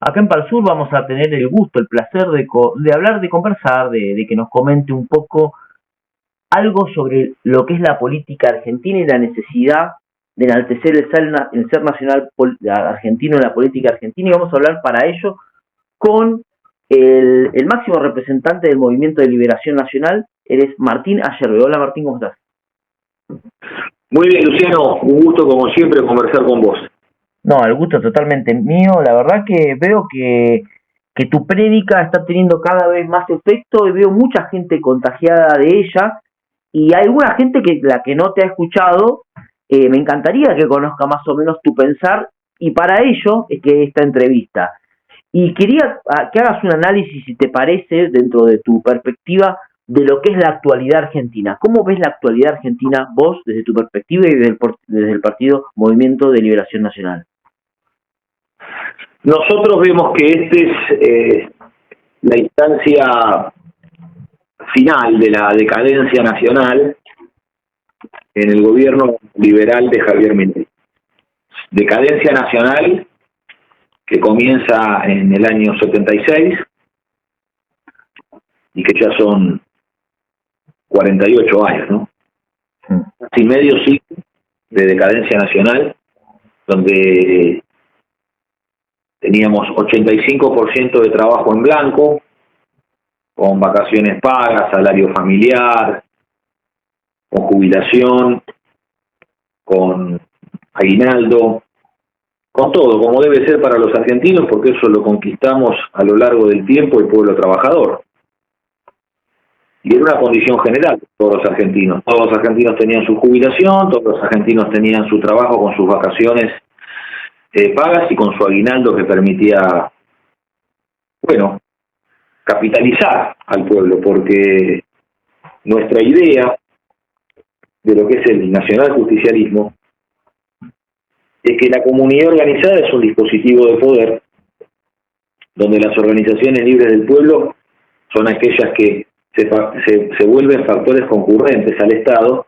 Acá en Palsur vamos a tener el gusto, el placer de hablar, de conversar, de que nos comente un poco algo sobre lo que es la política argentina y la necesidad de enaltecer el ser nacional argentino en la política argentina. Y vamos a hablar para ello con el máximo representante del Movimiento de Liberación Nacional. Eres Martín Ayerbe. Hola Martín, ¿cómo estás? Muy bien, Luciano, un gusto como siempre conversar con vos. No, el gusto es totalmente mío. La verdad que veo que tu prédica está teniendo cada vez más efecto y veo mucha gente contagiada de ella, y hay alguna gente que la que no te ha escuchado. Me encantaría que conozca más o menos tu pensar, y para ello es que esta entrevista. Y quería que hagas un análisis, si te parece, dentro de tu perspectiva, de lo que es la actualidad argentina. ¿Cómo ves la actualidad argentina vos, desde tu perspectiva y desde el partido Movimiento de Liberación Nacional? Nosotros vemos que esta es la instancia final de la decadencia nacional en el gobierno liberal de Javier Milei. Decadencia nacional que comienza en el año 76 y que ya son 48 años, ¿no? Casi medio siglo de decadencia nacional, donde teníamos 85% de trabajo en blanco, con vacaciones pagas, salario familiar, con jubilación, con aguinaldo, con todo, como debe ser para los argentinos, porque eso lo conquistamos a lo largo del tiempo el pueblo trabajador. Y era una condición general de todos los argentinos. Todos los argentinos tenían su jubilación, todos los argentinos tenían su trabajo con sus vacaciones pagas y con su aguinaldo que permitía, bueno, capitalizar al pueblo, porque nuestra idea de lo que es el nacionaljusticialismo es que la comunidad organizada es un dispositivo de poder donde las organizaciones libres del pueblo son aquellas que se vuelven factores concurrentes al Estado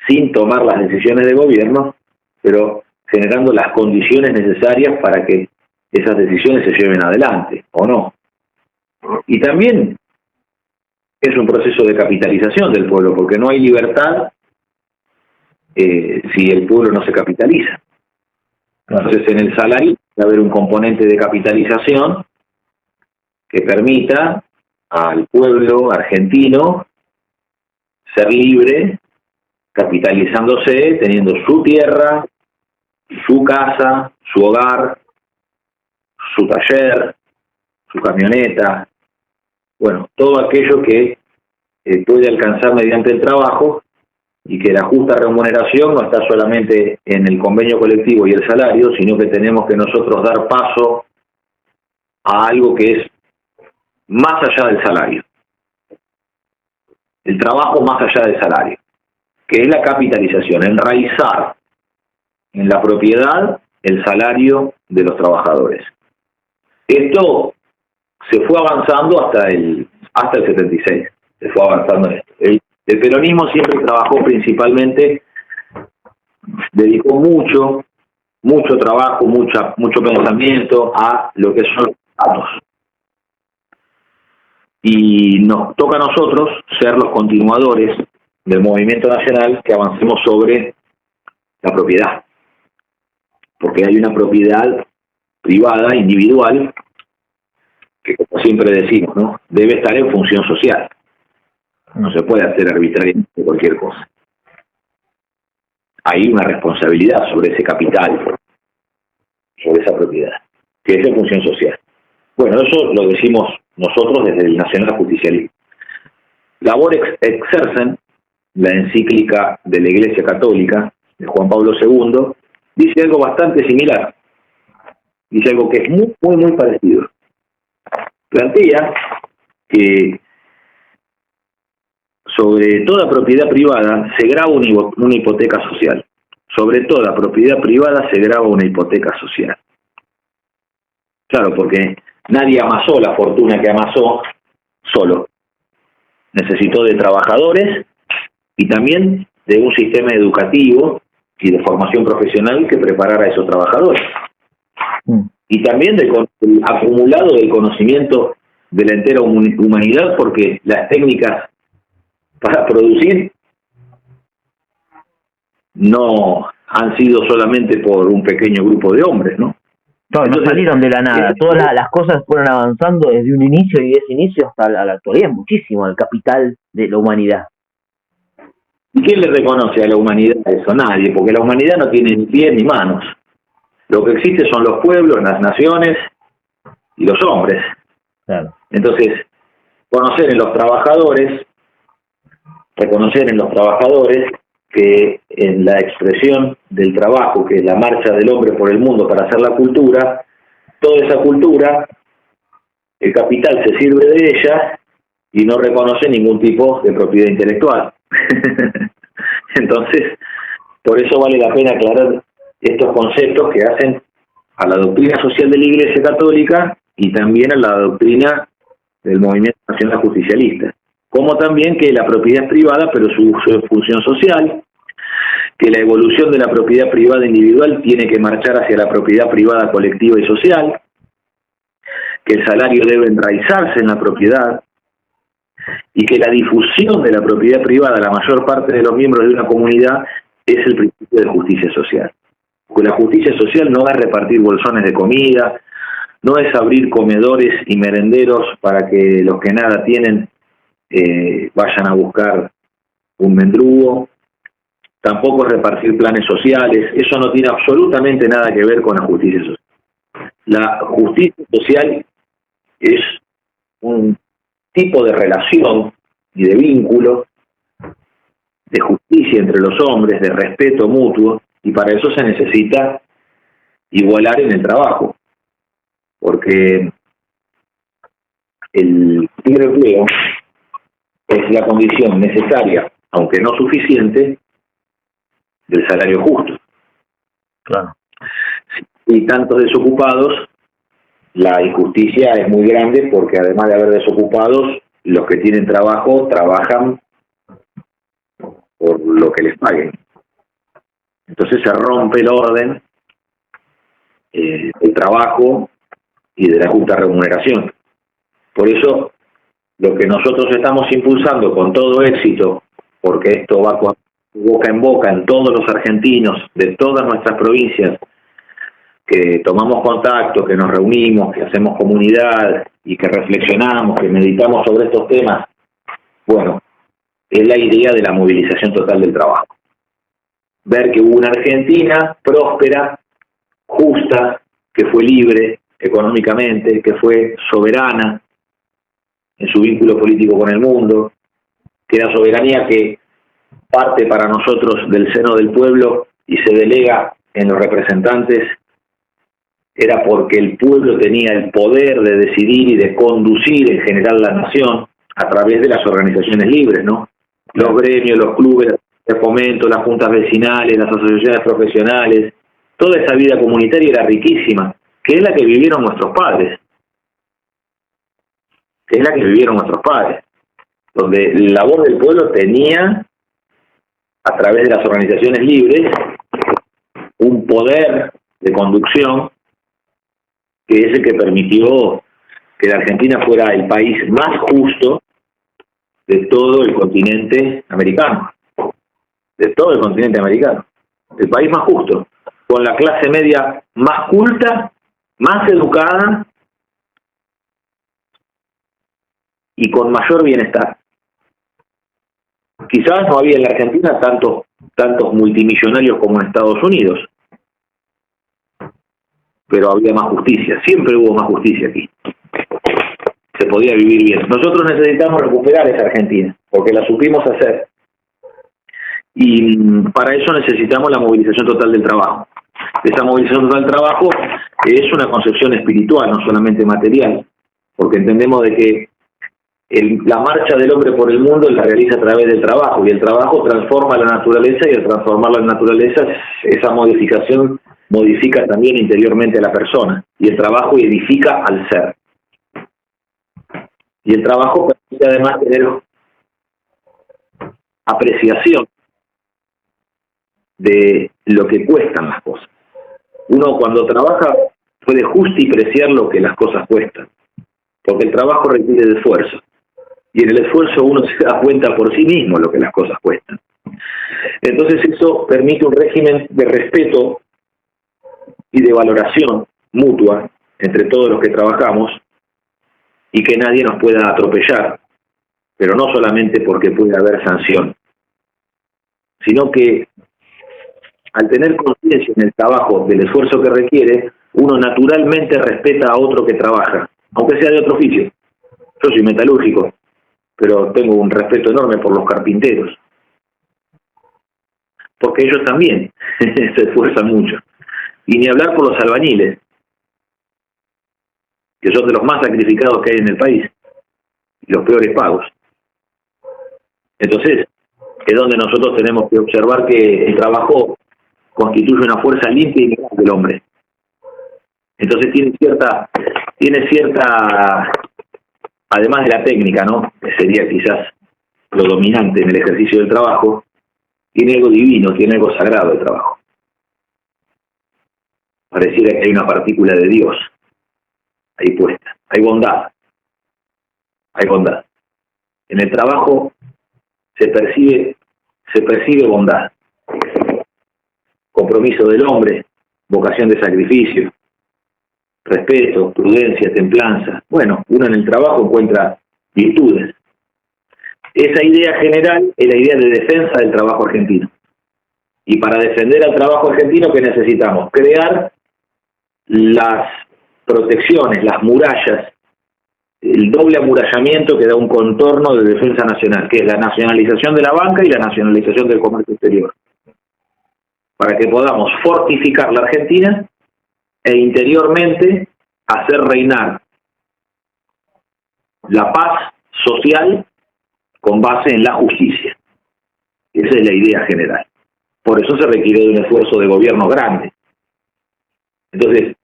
sin tomar las decisiones de gobierno, pero generando las condiciones necesarias para que esas decisiones se lleven adelante, ¿o no? Y también es un proceso de capitalización del pueblo, porque no hay libertad si el pueblo no se capitaliza. Entonces, en el salario debe haber un componente de capitalización que permita al pueblo argentino ser libre, capitalizándose, teniendo su tierra, su casa, su hogar, su taller, su camioneta, bueno, todo aquello que puede alcanzar mediante el trabajo, y que la justa remuneración no está solamente en el convenio colectivo y el salario, sino que tenemos que nosotros dar paso a algo que es más allá del salario. El trabajo más allá del salario, que es la capitalización, enraizar en la propiedad el salario de los trabajadores. Esto se fue avanzando hasta el 76, se fue avanzando en esto. El peronismo siempre trabajó principalmente, dedicó mucho trabajo, mucho pensamiento a lo que son los datos. Y nos toca a nosotros ser los continuadores del movimiento nacional, que avancemos sobre la propiedad. Porque hay una propiedad privada, individual, que, como siempre decimos, ¿no?, debe estar en función social. No se puede hacer arbitrariamente cualquier cosa. Hay una responsabilidad sobre ese capital, sobre esa propiedad, que es en función social. Bueno, eso lo decimos nosotros desde el nacionaljusticialismo. Labor exercen, la encíclica de la Iglesia Católica, de Juan Pablo II, dice algo bastante similar. Dice algo que es muy parecido. Plantea que sobre toda propiedad privada se graba una hipoteca social. Sobre toda propiedad privada se graba una hipoteca social. Claro, porque nadie amasó la fortuna que amasó solo. Necesitó de trabajadores y también de un sistema educativo y de formación profesional que preparara a esos trabajadores. y también del acumulado del conocimiento de la entera humanidad, porque las técnicas para producir no han sido solamente por un pequeño grupo de hombres, ¿no? No, Entonces, no salieron de la nada. Todas las cosas fueron avanzando desde un inicio, y de ese inicio hasta la actualidad, muchísimo, el capital de la humanidad. ¿Y quién le reconoce a la humanidad eso? Nadie, porque la humanidad no tiene ni pies ni manos. Lo que existe son los pueblos, las naciones y los hombres. Claro. Entonces, reconocer en los trabajadores que en la expresión del trabajo, que es la marcha del hombre por el mundo para hacer la cultura, toda esa cultura, el capital se sirve de ella y no reconoce ningún tipo de propiedad intelectual. Entonces, por eso vale la pena aclarar estos conceptos que hacen a la doctrina social de la Iglesia Católica y también a la doctrina del movimiento nacional justicialista, como también que la propiedad es privada, pero su función social, que la evolución de la propiedad privada individual tiene que marchar hacia la propiedad privada colectiva y social, que el salario debe enraizarse en la propiedad, y que la difusión de la propiedad privada a la mayor parte de los miembros de una comunidad es el principio de justicia social. Porque la justicia social no es repartir bolsones de comida, no es abrir comedores y merenderos para que los que nada tienen vayan a buscar un mendrugo, tampoco es repartir planes sociales. Eso no tiene absolutamente nada que ver con la justicia social. La justicia social es un tipo de relación y de vínculo, de justicia entre los hombres, de respeto mutuo, y para eso se necesita igualar en el trabajo, porque el libre empleo es la condición necesaria, aunque no suficiente, del salario justo. Claro. Si hay tantos desocupados, la injusticia es muy grande, porque además de haber desocupados, los que tienen trabajo trabajan por lo que les paguen. Entonces se rompe el orden del trabajo y de la justa remuneración. Por eso, lo que nosotros estamos impulsando con todo éxito, porque esto va boca en boca en todos los argentinos de todas nuestras provincias, que tomamos contacto, que nos reunimos, que hacemos comunidad y que reflexionamos, que meditamos sobre estos temas, bueno, es la idea de la movilización total del trabajo. Ver que hubo una Argentina próspera, justa, que fue libre económicamente, que fue soberana en su vínculo político con el mundo, que la soberanía que parte para nosotros del seno del pueblo y se delega en los representantes era porque el pueblo tenía el poder de decidir y de conducir en general la nación a través de las organizaciones libres, ¿no? Los gremios, los clubes de fomento, las juntas vecinales, las asociaciones profesionales, toda esa vida comunitaria era riquísima, que es la que vivieron nuestros padres. Donde la voz del pueblo tenía, a través de las organizaciones libres, un poder de conducción que es el que permitió que la Argentina fuera el país más justo de todo el continente americano. El país más justo, con la clase media más culta, más educada y con mayor bienestar. Quizás no había en la Argentina tantos multimillonarios como en Estados Unidos, pero había más justicia, siempre hubo más justicia aquí. Se podía vivir bien. Nosotros necesitamos recuperar esa Argentina, porque la supimos hacer. Y para eso necesitamos la movilización total del trabajo. Esa movilización total del trabajo es una concepción espiritual, no solamente material, porque entendemos de que la marcha del hombre por el mundo la realiza a través del trabajo, y el trabajo transforma la naturaleza, y al transformar la naturaleza, esa modificación modifica también interiormente a la persona, y el trabajo edifica al ser. Y el trabajo permite además tener apreciación de lo que cuestan las cosas. Uno cuando trabaja puede justipreciar lo que las cosas cuestan, porque el trabajo requiere de esfuerzo, y en el esfuerzo uno se da cuenta por sí mismo lo que las cosas cuestan. Entonces eso permite un régimen de respeto y de valoración mutua entre todos los que trabajamos, y que nadie nos pueda atropellar, pero no solamente porque puede haber sanción, sino que al tener conciencia en el trabajo del esfuerzo que requiere, uno naturalmente respeta a otro que trabaja, aunque sea de otro oficio. Yo soy metalúrgico, pero tengo un respeto enorme por los carpinteros, porque ellos también se esfuerzan mucho. Y ni hablar por los albañiles, que son de los más sacrificados que hay en el país, y los peores pagos. Entonces, es donde nosotros tenemos que observar que el trabajo constituye una fuerza limpia y integral del hombre. Entonces tiene cierta, además de la técnica, ¿no?, que sería quizás lo dominante en el ejercicio del trabajo, tiene algo divino, tiene algo sagrado el trabajo. Pareciera que hay una partícula de Dios ahí puesta. Hay bondad. En el trabajo se percibe bondad, compromiso del hombre, vocación de sacrificio, respeto, prudencia, templanza. Bueno, uno en el trabajo encuentra virtudes. Esa idea general es la idea de defensa del trabajo argentino. Y para defender al trabajo argentino, ¿qué necesitamos? Crear las protecciones, las murallas, el doble amurallamiento que da un contorno de defensa nacional, que es la nacionalización de la banca y la nacionalización del comercio exterior, para que podamos fortificar la Argentina e interiormente hacer reinar la paz social con base en la justicia. Esa es la idea general. Por eso se requiere de un esfuerzo de gobierno grande. Entonces,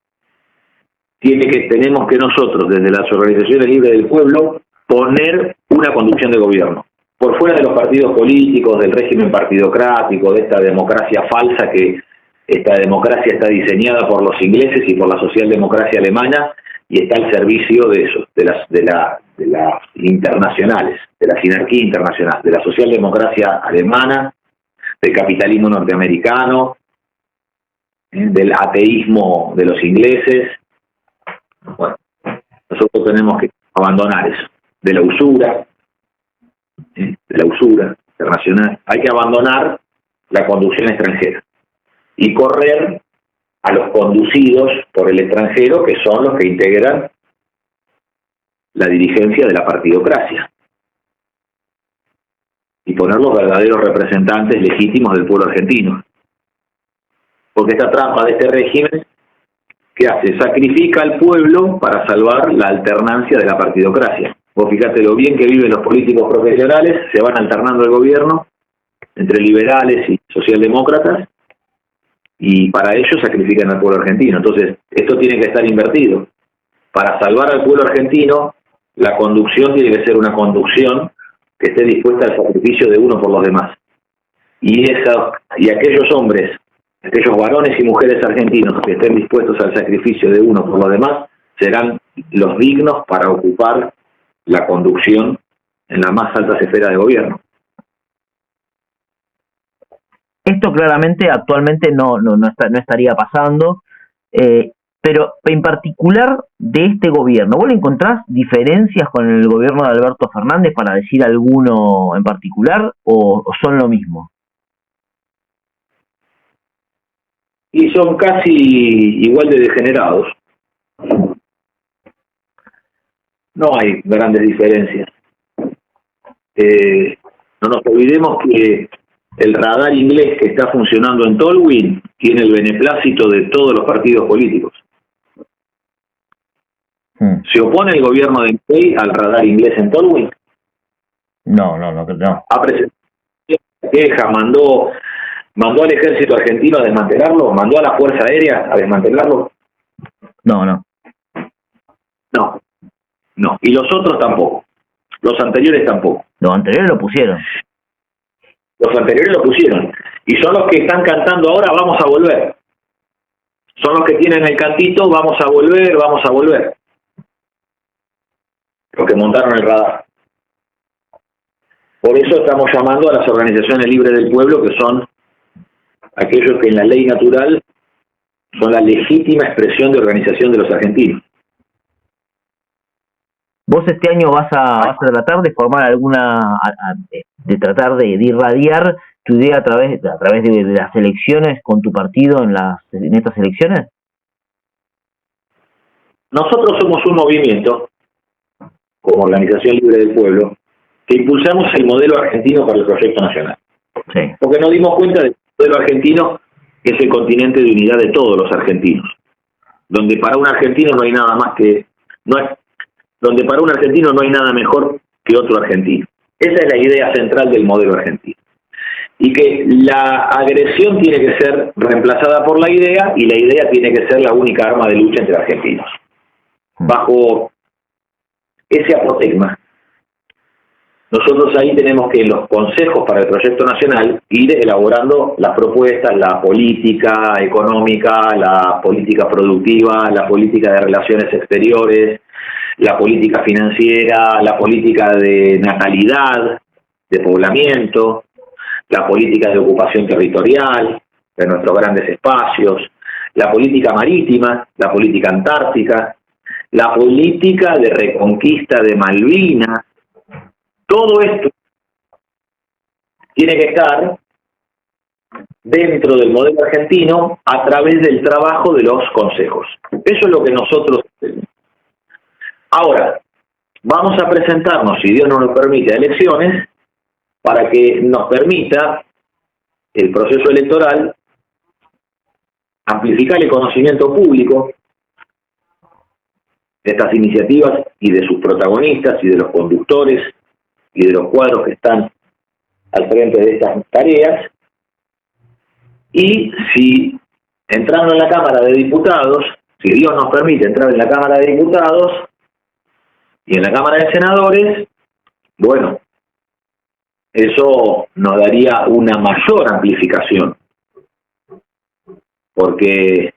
tenemos que nosotros, desde las organizaciones libres del pueblo, poner una conducción de gobierno, por fuera de los partidos políticos, del régimen partidocrático, de esta democracia falsa, que esta democracia está diseñada por los ingleses y por la socialdemocracia alemana, y está al servicio de eso, de las internacionales, de la sinarquía internacional, de la socialdemocracia alemana, del capitalismo norteamericano, del ateísmo de los ingleses. Bueno, nosotros tenemos que abandonar eso, de la usura internacional. Hay que abandonar la conducción extranjera y correr a los conducidos por el extranjero, que son los que integran la dirigencia de la partidocracia, y poner los verdaderos representantes legítimos del pueblo argentino. Porque esta trampa de este régimen, ¿qué hace? Sacrifica al pueblo para salvar la alternancia de la partidocracia. Vos fíjate lo bien que viven los políticos profesionales, se van alternando el gobierno entre liberales y socialdemócratas, y para ello sacrifican al pueblo argentino. Entonces, esto tiene que estar invertido. Para salvar al pueblo argentino, la conducción tiene que ser una conducción que esté dispuesta al sacrificio de uno por los demás. Y aquellos hombres, aquellos varones y mujeres argentinos que estén dispuestos al sacrificio de uno por los demás, serán los dignos para ocupar la conducción en las más altas esferas de gobierno. Esto claramente actualmente no estaría pasando, pero en particular de este gobierno, ¿vos le encontrás diferencias con el gobierno de Alberto Fernández, para decir alguno en particular, o son lo mismo? Y son casi igual de degenerados. No hay grandes diferencias. No nos olvidemos que el radar inglés que está funcionando en Tolwyn tiene el beneplácito de todos los partidos políticos. ¿Se opone el gobierno de Milei al radar inglés en Tolwyn? No. Ha presentado queja, mandó al ejército argentino a desmantelarlo, mandó a la Fuerza Aérea a desmantelarlo. No. Y los otros tampoco. Los anteriores tampoco. Los anteriores lo pusieron. Y son los que están cantando ahora, vamos a volver. son los que tienen el cantito, vamos a volver, los que montaron el radar. Por eso estamos llamando a las organizaciones libres del pueblo, que son aquellos que en la ley natural son la legítima expresión de organización de los argentinos. ¿Vos este año vas a tratar de formar de tratar de irradiar tu idea a través de las elecciones con tu partido en estas elecciones? Nosotros somos un movimiento, como Organización Libre del Pueblo, que impulsamos el modelo argentino para el proyecto nacional. Sí. Porque nos dimos cuenta de que el modelo argentino es el continente de unidad de todos los argentinos, donde para un argentino no hay nada mejor que otro argentino. Esa es la idea central del modelo argentino. Y que la agresión tiene que ser reemplazada por la idea, y la idea tiene que ser la única arma de lucha entre argentinos. Bajo ese apotegma, nosotros ahí tenemos que en los consejos para el proyecto nacional ir elaborando las propuestas, la política económica, la política productiva, la política de relaciones exteriores, la política financiera, la política de natalidad, de poblamiento, la política de ocupación territorial de nuestros grandes espacios, la política marítima, la política antártica, la política de reconquista de Malvinas. Todo esto tiene que estar dentro del modelo argentino a través del trabajo de los consejos. Eso es lo que nosotros hacemos. Ahora, vamos a presentarnos, si Dios no nos permite, a elecciones para que nos permita el proceso electoral amplificar el conocimiento público de estas iniciativas y de sus protagonistas y de los conductores y de los cuadros que están al frente de estas tareas. Y si entrando en la Cámara de Diputados, si Dios nos permite entrar en la Cámara de Diputados y en la Cámara de Senadores, bueno, eso nos daría una mayor amplificación. Porque,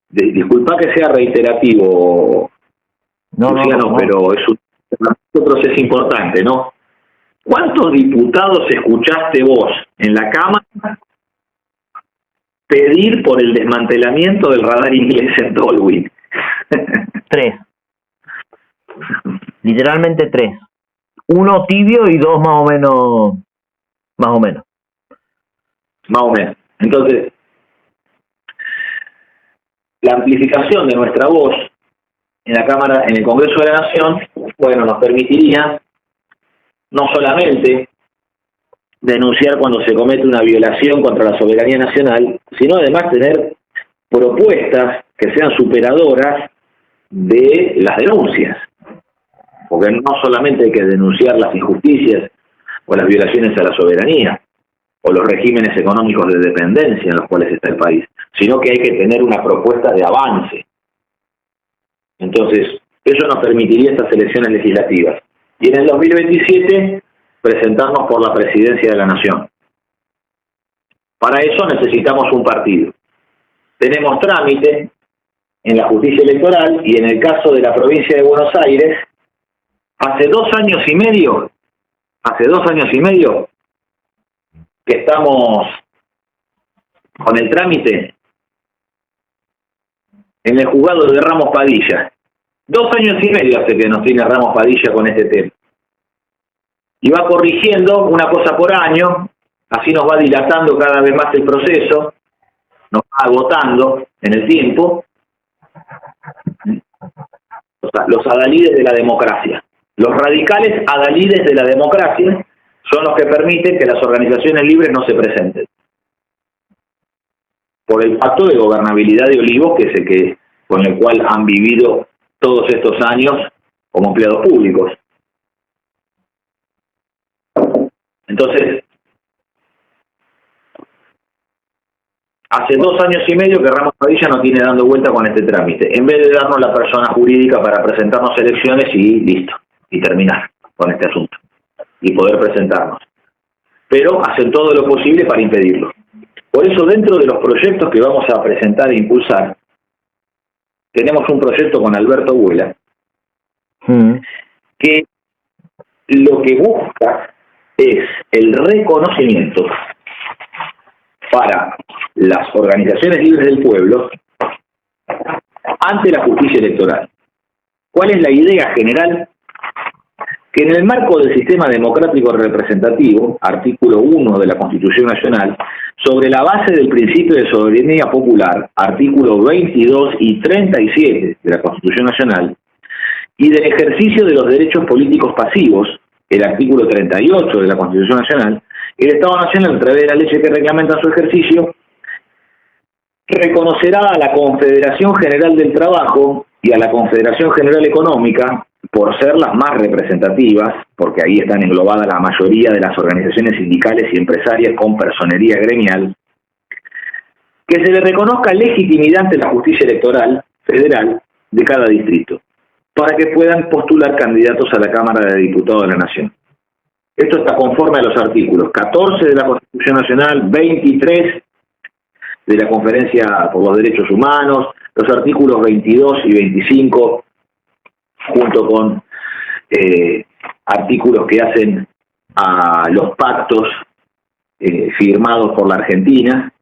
disculpa que sea reiterativo, Luciano, no. Pero es un proceso importante, ¿no? ¿Cuántos diputados escuchaste vos en la Cámara pedir por el desmantelamiento del radar inglés en Tolwyn? 3. Literalmente 3. 1 tibio y 2 más o menos. Más o menos. Entonces, la amplificación de nuestra voz en la Cámara, en el Congreso de la Nación, bueno, nos permitiría no solamente denunciar cuando se comete una violación contra la soberanía nacional, sino además tener propuestas que sean superadoras de las denuncias. Porque no solamente hay que denunciar las injusticias o las violaciones a la soberanía o los regímenes económicos de dependencia en los cuales está el país, sino que hay que tener una propuesta de avance. Entonces, eso nos permitiría estas elecciones legislativas. Y en el 2027, presentarnos por la presidencia de la Nación. Para eso necesitamos un partido. Tenemos trámite en la justicia electoral y en el caso de la provincia de Buenos Aires, hace 2 años y medio que estamos con el trámite en el juzgado de Ramos Padilla. 2 años y medio hace que nos tiene Ramos Padilla con este tema. Y va corrigiendo una cosa por año, así nos va dilatando cada vez más el proceso, nos va agotando en el tiempo. Los adalides de la democracia. Los radicales adalides de la democracia son los que permiten que las organizaciones libres no se presenten. Por el pacto de gobernabilidad de Olivos, que es el con el cual han vivido todos estos años como empleados públicos. Entonces, hace 2 años y medio que Ramos Padilla nos tiene dando vuelta con este trámite, en vez de darnos la persona jurídica para presentarnos elecciones y listo, y terminar con este asunto, y poder presentarnos. Pero hacen todo lo posible para impedirlo. Por eso, dentro de los proyectos que vamos a presentar e impulsar, tenemos un proyecto con Alberto Huela, que lo que busca es el reconocimiento para las organizaciones libres del pueblo ante la justicia electoral. ¿Cuál es la idea general? Que en el marco del sistema democrático representativo, artículo 1 de la Constitución Nacional, sobre la base del principio de soberanía popular, artículos 22 y 37 de la Constitución Nacional, y del ejercicio de los derechos políticos pasivos, el artículo 38 de la Constitución Nacional, el Estado Nacional, a través de la ley que reglamenta su ejercicio, reconocerá a la Confederación General del Trabajo y a la Confederación General Económica, por ser las más representativas, porque ahí están englobadas la mayoría de las organizaciones sindicales y empresarias con personería gremial, que se le reconozca legitimidad ante la justicia electoral federal de cada distrito, para que puedan postular candidatos a la Cámara de Diputados de la Nación. Esto está conforme a los artículos 14 de la Constitución Nacional, 23 de la Conferencia por los Derechos Humanos, los artículos 22 y 25, junto con artículos que hacen a los pactos firmados por la Argentina,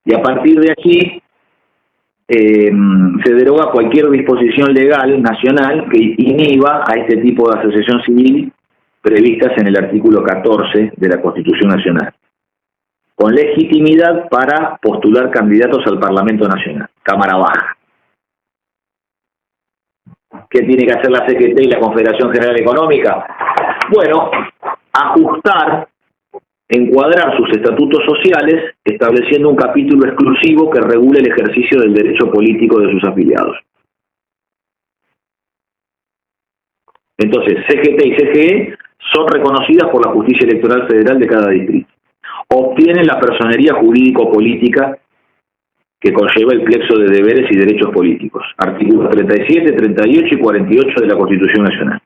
y a partir de aquí se deroga cualquier disposición legal nacional que inhiba a este tipo de asociación civil previstas en el artículo 14 de la Constitución Nacional, con legitimidad para postular candidatos al Parlamento Nacional, Cámara Baja. ¿Qué tiene que hacer la CGT y la Confederación General Económica? Bueno, ajustar, encuadrar sus estatutos sociales, estableciendo un capítulo exclusivo que regule el ejercicio del derecho político de sus afiliados. Entonces, CGT y CGE son reconocidas por la Justicia Electoral Federal de cada distrito. Obtienen la personería jurídico-política que conlleva el plexo de deberes y derechos políticos, artículos 37, 38 y 48 de la Constitución Nacional.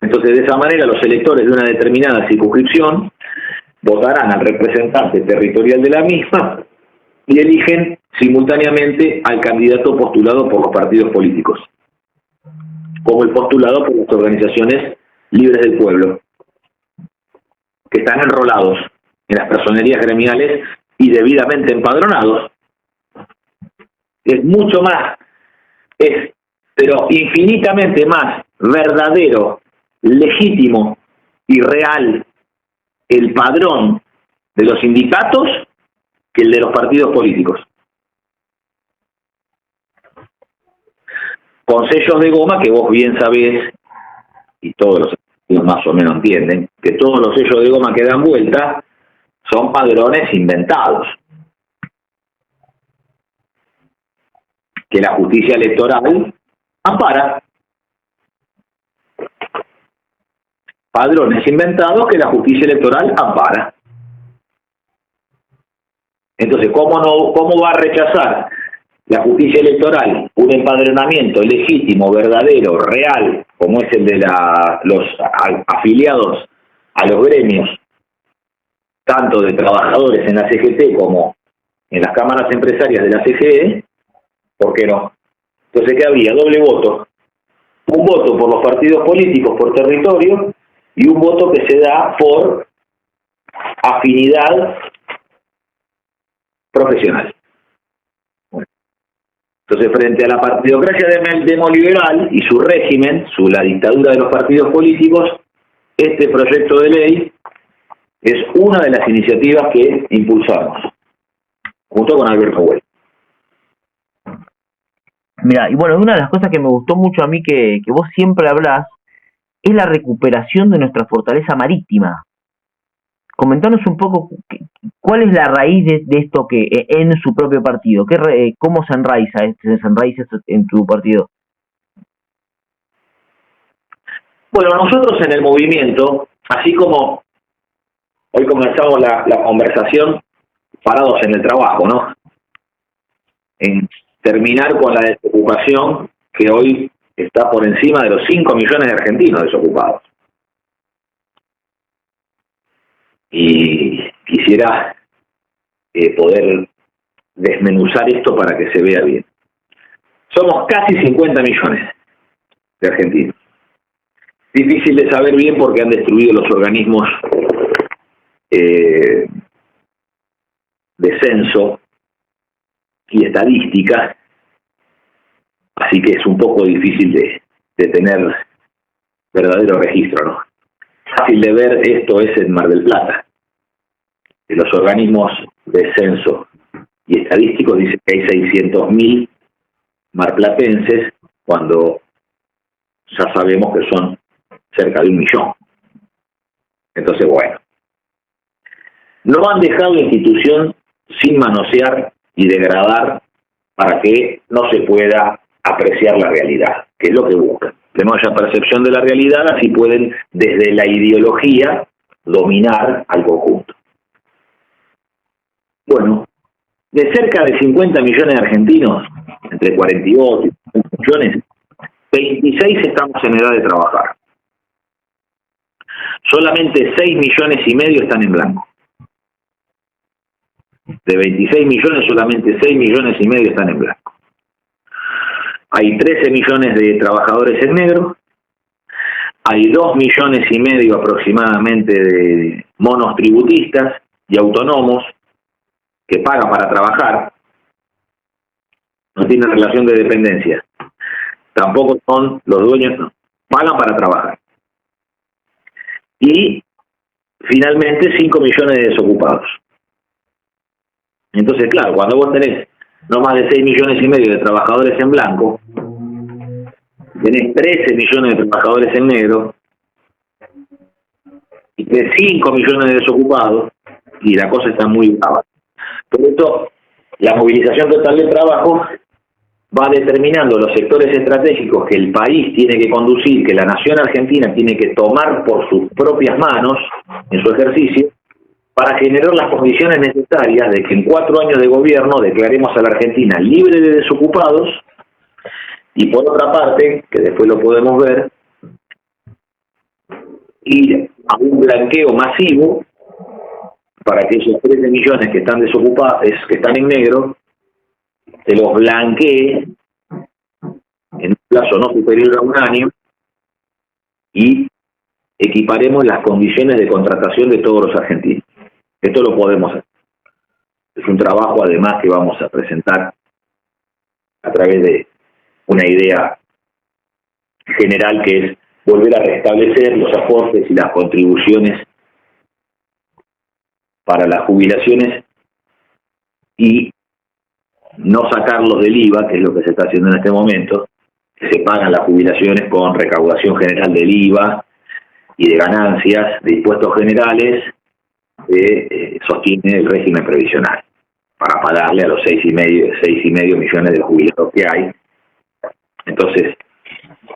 Entonces, de esa manera, los electores de una determinada circunscripción votarán al representante territorial de la misma y eligen simultáneamente al candidato postulado por los partidos políticos, como el postulado por las organizaciones libres del pueblo, que están enrolados en las personerías gremiales y debidamente empadronados. Es mucho más, pero infinitamente más verdadero, legítimo y real el padrón de los sindicatos que el de los partidos políticos. Con sellos de goma que vos bien sabés, y todos los más o menos entienden, que todos los sellos de goma que dan vuelta son padrones inventados, que la justicia electoral ampara. Padrones inventados que la justicia electoral ampara. Entonces, ¿cómo va a rechazar la justicia electoral un empadronamiento legítimo, verdadero, real, como es el de los afiliados a los gremios, tanto de trabajadores en la CGT como en las cámaras empresarias de la CGE? ¿Por qué no? Entonces, ¿qué había? Doble voto. Un voto por los partidos políticos por territorio y un voto que se da por afinidad profesional. Bueno. Entonces, frente a la partidocracia demoliberal y su régimen, la dictadura de los partidos políticos, este proyecto de ley es una de las iniciativas que impulsamos, junto con Alberto Huela. Mira, y bueno, una de las cosas que me gustó mucho a mí que vos siempre hablás es la recuperación de nuestra fortaleza marítima. Comentanos un poco cuál es la raíz de esto que en su propio partido, cómo se enraiza en tu partido. Bueno, nosotros en el movimiento, así como hoy comenzamos la conversación parados en el trabajo, ¿no? En terminar con la desocupación que hoy está por encima de los 5 millones de argentinos desocupados. y quisiera poder desmenuzar esto para que se vea bien. Somos casi 50 millones de argentinos. Difícil de saber bien porque han destruido los organismos de censo y estadística, así que es un poco difícil de tener verdadero registro, ¿no? Fácil de ver esto es en Mar del Plata. De los organismos de censo y estadísticos dicen que hay 600.000 marplatenses, cuando ya sabemos que son cerca de 1 millón. Entonces, bueno, no han dejado la institución sin manosear y degradar para que no se pueda apreciar la realidad, que es lo que buscan. Que no haya percepción de la realidad, así pueden desde la ideología dominar al conjunto. Bueno, de cerca de 50 millones de argentinos, entre 48 y 50 millones, 26 estamos en edad de trabajar. Solamente 6 millones y medio están en blanco. De 26 millones, solamente 6 millones y medio están en blanco. Hay 13 millones de trabajadores en negro, hay 2 millones y medio aproximadamente de monos tributistas y autónomos que pagan para trabajar, no tienen relación de dependencia, tampoco son los dueños, no, pagan para trabajar. Y finalmente 5 millones de desocupados. Entonces, claro, cuando vos tenés no más de 6 millones y medio de trabajadores en blanco, tenés 13 millones de trabajadores en negro, y tenés 5 millones de desocupados, y la cosa está muy brava. Por esto, la movilización total de trabajo va determinando los sectores estratégicos que el país tiene que conducir, que la nación argentina tiene que tomar por sus propias manos en su ejercicio, para generar las condiciones necesarias de que en 4 años de gobierno declaremos a la Argentina libre de desocupados y, por otra parte, que después lo podemos ver, ir a un blanqueo masivo para que esos 13 millones que están desocupados, que están en negro, se los blanquee en un plazo no superior a 1 año y equiparemos las condiciones de contratación de todos los argentinos. Esto lo podemos hacer. Es un trabajo, además, que vamos a presentar a través de una idea general, que es volver a restablecer los aportes y las contribuciones para las jubilaciones y no sacarlos del IVA, que es lo que se está haciendo en este momento, que se pagan las jubilaciones con recaudación general del IVA y de ganancias de impuestos generales que sostiene el régimen previsional para pagarle a los 6,5 millones de jubilados que hay. Entonces,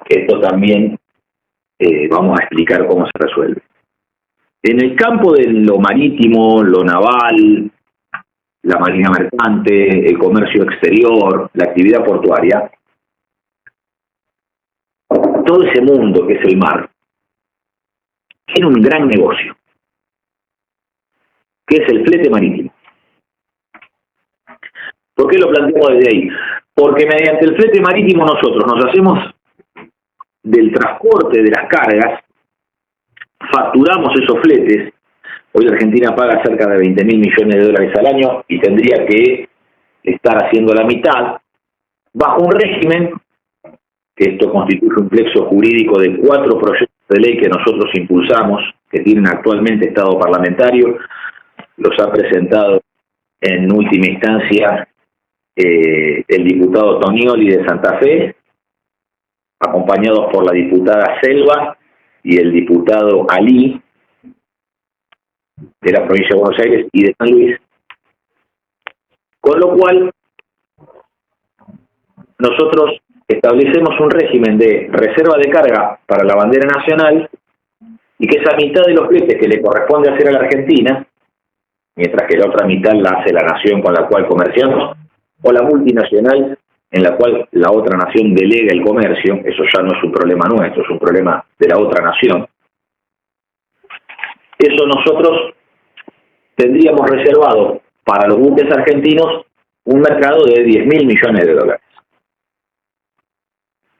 esto también vamos a explicar cómo se resuelve. En el campo de lo marítimo, lo naval, la marina mercante, el comercio exterior, la actividad portuaria, todo ese mundo que es el mar, tiene un gran negocio, que es el flete marítimo. ¿Por qué lo planteamos desde ahí? Porque mediante el flete marítimo nosotros nos hacemos del transporte de las cargas, facturamos esos fletes. Hoy Argentina paga cerca de 20.000 millones de dólares al año y tendría que estar haciendo la mitad, bajo un régimen, que esto constituye un plexo jurídico de 4 proyectos de ley que nosotros impulsamos, que tienen actualmente estado parlamentario. Los ha presentado en última instancia el diputado Tonioli de Santa Fe, acompañados por la diputada Selva y el diputado Ali de la provincia de Buenos Aires y de San Luis, con lo cual nosotros establecemos un régimen de reserva de carga para la bandera nacional y que esa mitad de los fletes que le corresponde hacer a la Argentina, mientras que la otra mitad la hace la nación con la cual comerciamos, o la multinacional en la cual la otra nación delega el comercio, eso ya no es un problema nuestro, es un problema de la otra nación. Eso nosotros tendríamos reservado para los buques argentinos un mercado de 10.000 millones de dólares.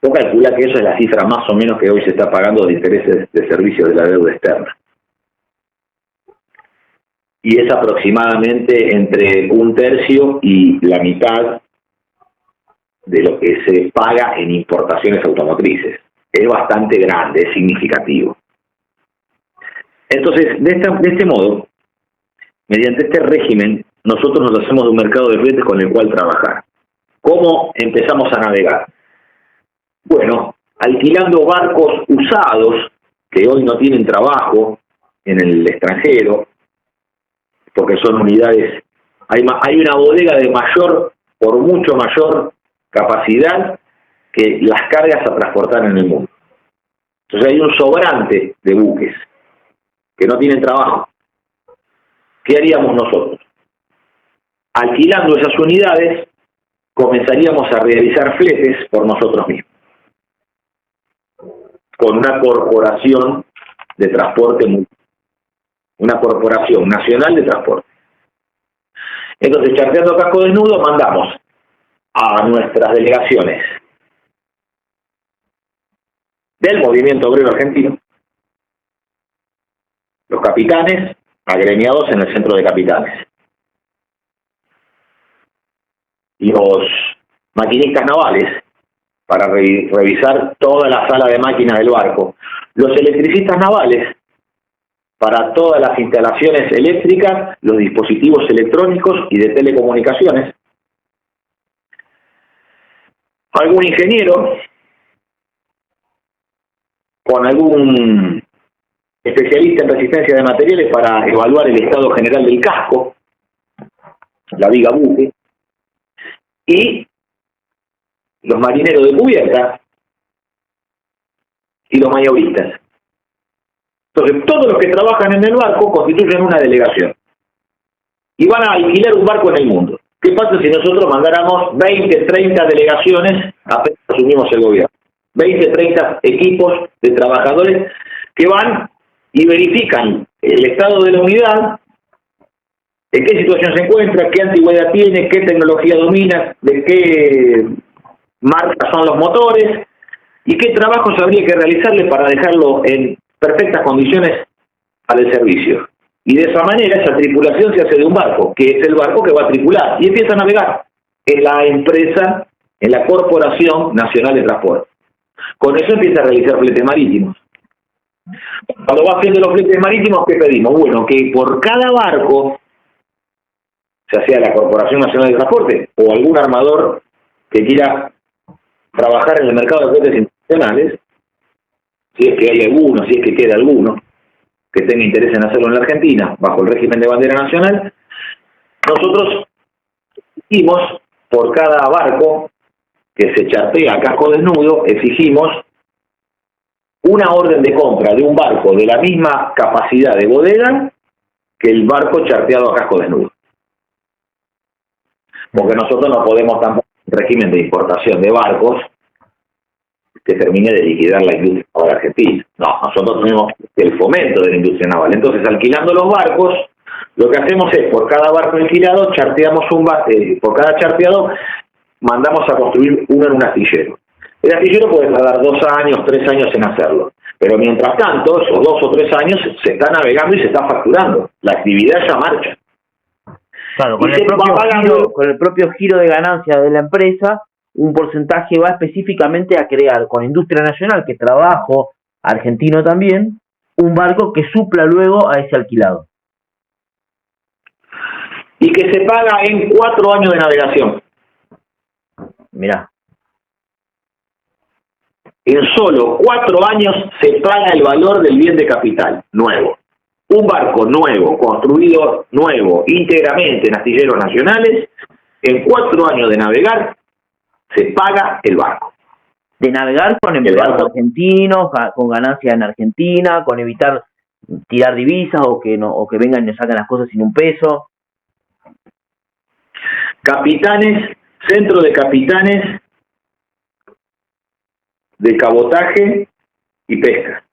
Tú calcula que eso es la cifra más o menos que hoy se está pagando de intereses de servicio de la deuda externa. Y es aproximadamente entre un tercio y la mitad de lo que se paga en importaciones automotrices. Es bastante grande, es significativo. Entonces, de este modo, mediante este régimen, nosotros nos hacemos de un mercado de fletes con el cual trabajar. ¿Cómo empezamos a navegar? Bueno, alquilando barcos usados que hoy no tienen trabajo en el extranjero, porque son unidades, hay una bodega de mayor, por mucho mayor capacidad que las cargas a transportar en el mundo. Entonces hay un sobrante de buques que no tienen trabajo. ¿Qué haríamos nosotros? Alquilando esas unidades, comenzaríamos a realizar fletes por nosotros mismos, con una corporación de transporte, una corporación nacional de transporte. Entonces, charteando a casco desnudo, mandamos a nuestras delegaciones del movimiento obrero argentino, los capitanes agremiados en el centro de capitanes, los maquinistas navales para revisar toda la sala de máquinas del barco, los electricistas navales para todas las instalaciones eléctricas, los dispositivos electrónicos y de telecomunicaciones, algún ingeniero con algún especialista en resistencia de materiales para evaluar el estado general del casco, la viga buque, y los marineros de cubierta y los maniobristas. Entonces, todos los que trabajan en el barco constituyen una delegación y van a alquilar un barco en el mundo. ¿Qué pasa si nosotros mandáramos 20, 30 delegaciones apenas asumimos el gobierno? 20, 30 equipos de trabajadores que van y verifican el estado de la unidad, en qué situación se encuentra, qué antigüedad tiene, qué tecnología domina, de qué marca son los motores y qué trabajos habría que realizarle para dejarlo en perfectas condiciones al servicio. Y de esa manera esa tripulación se hace de un barco, que es el barco que va a tripular, y empieza a navegar en la empresa, en la Corporación Nacional de Transporte. Con eso empieza a realizar fletes marítimos. Cuando va haciendo los fletes marítimos, ¿qué pedimos? Bueno, que por cada barco, ya sea la Corporación Nacional de Transporte o algún armador que quiera trabajar en el mercado de fletes internacionales, si es que hay alguno, si es que queda alguno que tenga interés en hacerlo en la Argentina, bajo el régimen de bandera nacional, nosotros exigimos por cada barco que se chartea a casco desnudo, exigimos una orden de compra de un barco de la misma capacidad de bodega que el barco charteado a casco desnudo. Porque nosotros no podemos tampoco un régimen de importación de barcos que termine de liquidar la industria naval argentina. No, nosotros tenemos el fomento de la industria naval. Entonces, alquilando los barcos, lo que hacemos es, por cada barco alquilado, charteamos por cada charteado, mandamos a construir uno en un astillero. El astillero puede tardar 2 años, 3 años en hacerlo. Pero mientras tanto, esos 2 o 3 años, se está navegando y se está facturando. La actividad ya marcha. Claro, con el propio giro de ganancia de la empresa, un porcentaje va específicamente a crear con Industria Nacional, que trabajo argentino también, un barco que supla luego a ese alquilado. Y que se paga en 4 años de navegación. Mirá. En solo 4 años se paga el valor del bien de capital, nuevo. Un barco nuevo, construido nuevo, íntegramente en astilleros nacionales, en 4 años de navegar, se paga el barco. De navegar con empleados argentinos, con ganancia en Argentina, con evitar tirar divisas o que vengan y nos sacan las cosas sin un peso. Capitanes, centro de capitanes de cabotaje y pesca.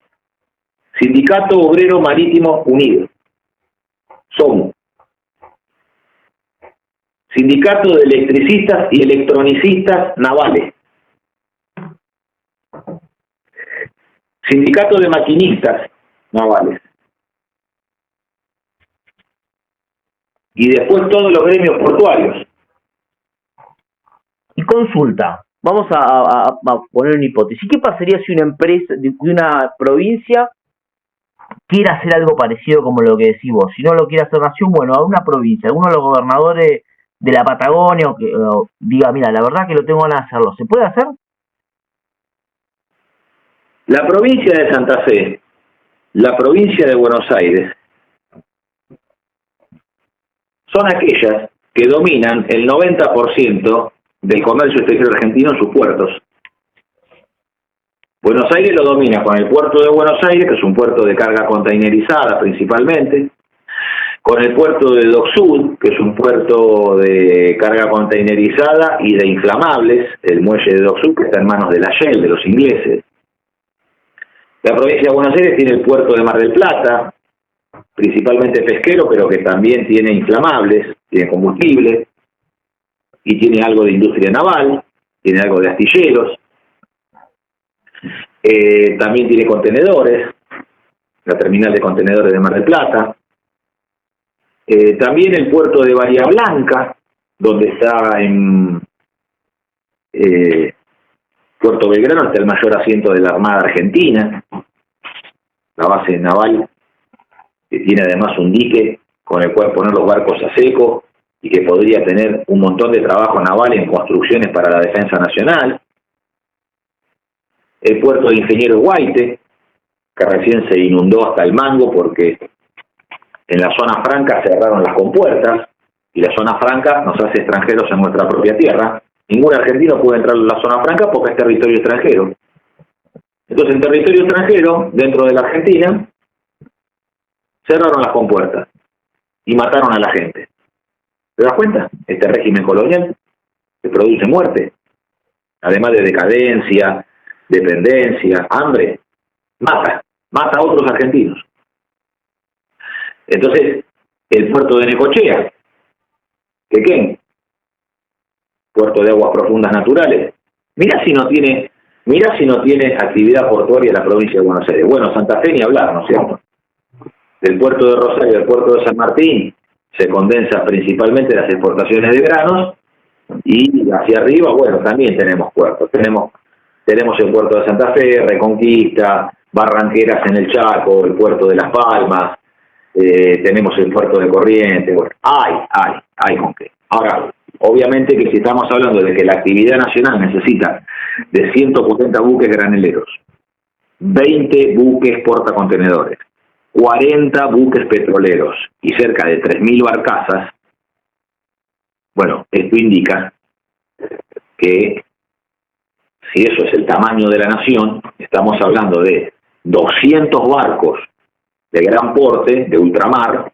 Sindicato Obrero Marítimo Unido. SOMU. Sindicato de Electricistas y Electronicistas Navales. Sindicato de Maquinistas Navales. Y después todos los gremios portuarios. Y consulta, vamos a poner una hipótesis. ¿Qué pasaría si una empresa de una provincia quiere hacer algo parecido como lo que decís vos? Si no lo quiere hacer nación, bueno, a una provincia, alguno de los gobernadores de la Patagonia o diga, mira, la verdad que lo tengo ganas de hacerlo, ¿se puede hacer? La provincia de Santa Fe, la provincia de Buenos Aires, son aquellas que dominan el 90% del comercio exterior argentino en sus puertos. Buenos Aires lo domina con el puerto de Buenos Aires, que es un puerto de carga containerizada principalmente, con el puerto de Dock Sud, que es un puerto de carga containerizada y de inflamables, el muelle de Dock Sud, que está en manos de la Shell, de los ingleses. La provincia de Buenos Aires tiene el puerto de Mar del Plata, principalmente pesquero, pero que también tiene inflamables, tiene combustible, y tiene algo de industria naval, tiene algo de astilleros, también tiene contenedores, la terminal de contenedores de Mar del Plata, también el puerto de Bahía Blanca, donde está en Puerto Belgrano, está el mayor asiento de la Armada Argentina, la base naval, que tiene además un dique con el cual poner los barcos a seco y que podría tener un montón de trabajo naval en construcciones para la defensa nacional. El puerto de Ingeniero Guaite, que recién se inundó hasta el mango porque en la zona franca cerraron las compuertas y la zona franca nos hace extranjeros en nuestra propia tierra. Ningún argentino puede entrar en la zona franca porque es territorio extranjero. Entonces, en territorio extranjero, dentro de la Argentina, cerraron las compuertas y mataron a la gente. ¿Te das cuenta? Este régimen colonial que produce muerte, además de decadencia, dependencia, hambre, mata a otros argentinos. Entonces, el puerto de Necochea, Quequén, puerto de aguas profundas naturales, mira si no tiene actividad portuaria en la provincia de Buenos Aires. Bueno, Santa Fe ni hablar, ¿no es cierto? Del puerto de Rosario al puerto de San Martín se condensa principalmente las exportaciones de granos y hacia arriba, bueno, también tenemos puertos. Tenemos el puerto de Santa Fe, Reconquista, Barranqueras en el Chaco, el puerto de Las Palmas, tenemos el puerto de Corrientes. Bueno, hay con qué. Ahora, obviamente que si estamos hablando de que la actividad nacional necesita de 140 buques graneleros, 20 buques portacontenedores, 40 buques petroleros y cerca de 3.000 barcazas, bueno, esto indica que si eso es el tamaño de la nación, estamos hablando de 200 barcos de gran porte, de ultramar,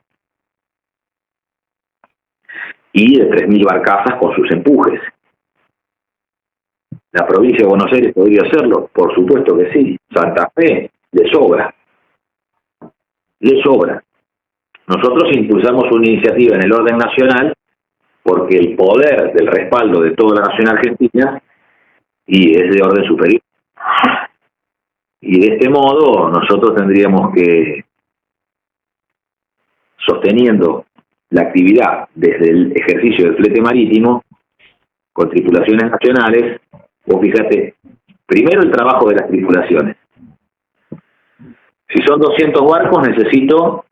y de 3.000 barcazas con sus empujes. ¿La provincia de Buenos Aires podría hacerlo? Por supuesto que sí. Santa Fe le sobra. Nosotros impulsamos una iniciativa en el orden nacional porque el poder del respaldo de toda la nación argentina y es de orden superior. Y de este modo nosotros tendríamos que, sosteniendo la actividad desde el ejercicio del flete marítimo, con tripulaciones nacionales, vos fíjate, primero el trabajo de las tripulaciones. Si son 200 barcos, necesito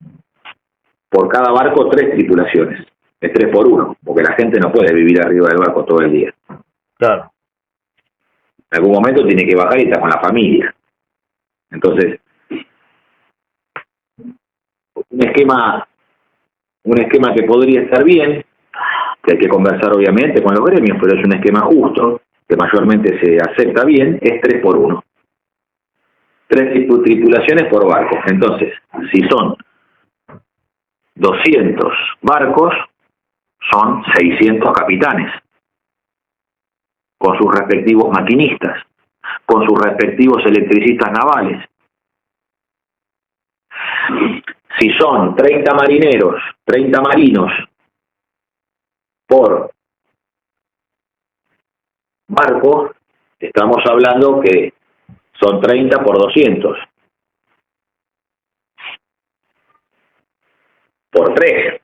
por cada barco 3 tripulaciones. Es 3 por 1, porque la gente no puede vivir arriba del barco todo el día. Claro. En algún momento tiene que bajar y estar con la familia. Entonces, un esquema que podría estar bien, que hay que conversar obviamente con los gremios, pero es un esquema justo, que mayormente se acepta bien, es 3 por 1. 3 tripulaciones por barco. Entonces, si son 200 barcos, son 600 capitanes, con sus respectivos maquinistas, con sus respectivos electricistas navales. Si son 30 marineros, 30 marinos, por barcos, estamos hablando que son 30 por 200. Por 3.